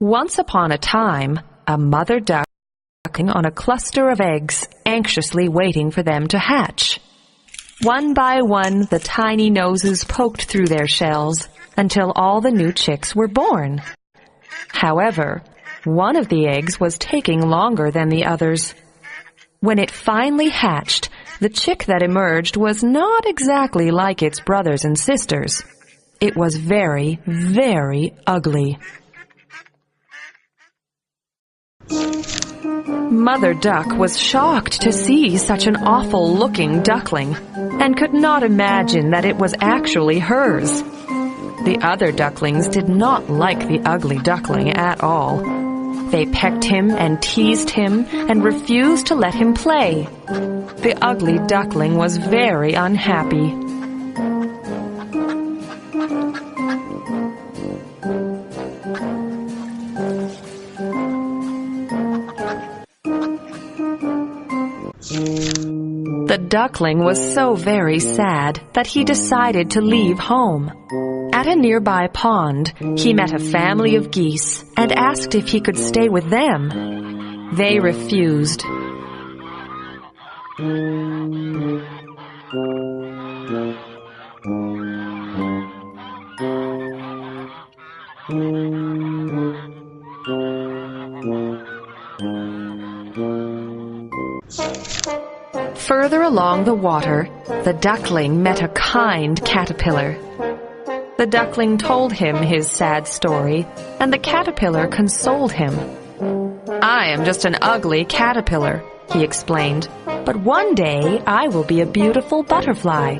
Once upon a time, a mother duck was on a cluster of eggs, anxiously waiting for them to hatch. One by one, the tiny noses poked through their shells until all the new chicks were born. However, one of the eggs was taking longer than the others. When it finally hatched, the chick that emerged was not exactly like its brothers and sisters. It was very, very ugly. Mother Duck was shocked to see such an awful-looking duckling and could not imagine that it was actually hers. The other ducklings did not like the ugly duckling at all. They pecked him and teased him and refused to let him play. The ugly duckling was very unhappy. The duckling was so very sad that he decided to leave home. At a nearby pond, he met a family of geese and asked if he could stay with them. They refused. Further along the water, the duckling met a kind caterpillar. The duckling told him his sad story, and the caterpillar consoled him. "I am just an ugly caterpillar," he explained, "but one day I will be a beautiful butterfly.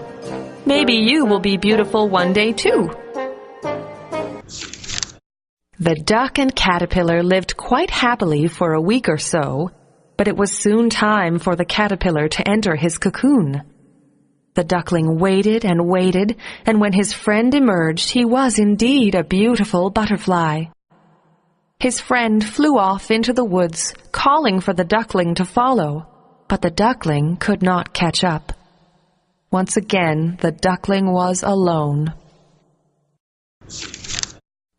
Maybe you will be beautiful one day too." The duck and caterpillar lived quite happily for a week or so, but it was soon time for the caterpillar to enter his cocoon. The duckling waited and waited, and when his friend emerged, he was indeed a beautiful butterfly. His friend flew off into the woods, calling for the duckling to follow, but the duckling could not catch up. Once again, the duckling was alone.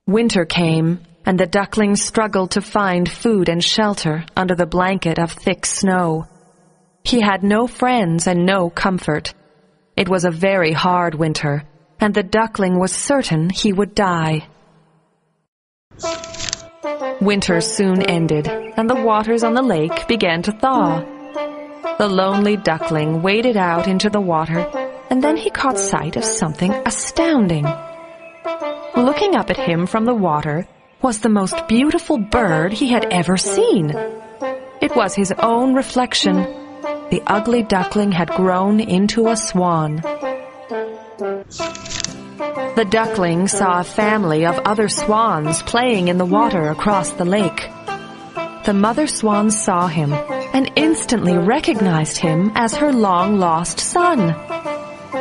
Winter came, and the duckling struggled to find food and shelter under the blanket of thick snow. He had no friends and no comfort. It was a very hard winter, and the duckling was certain he would die. Winter soon ended, and the waters on the lake began to thaw. The lonely duckling waded out into the water, and then he caught sight of something astounding. Looking up at him from the water was the most beautiful bird he had ever seen. It was his own reflection. The ugly duckling had grown into a swan. The duckling saw a family of other swans playing in the water across the lake. The mother swan saw him and instantly recognized him as her long-lost son.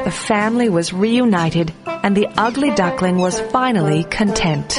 The family was reunited, and the ugly duckling was finally content.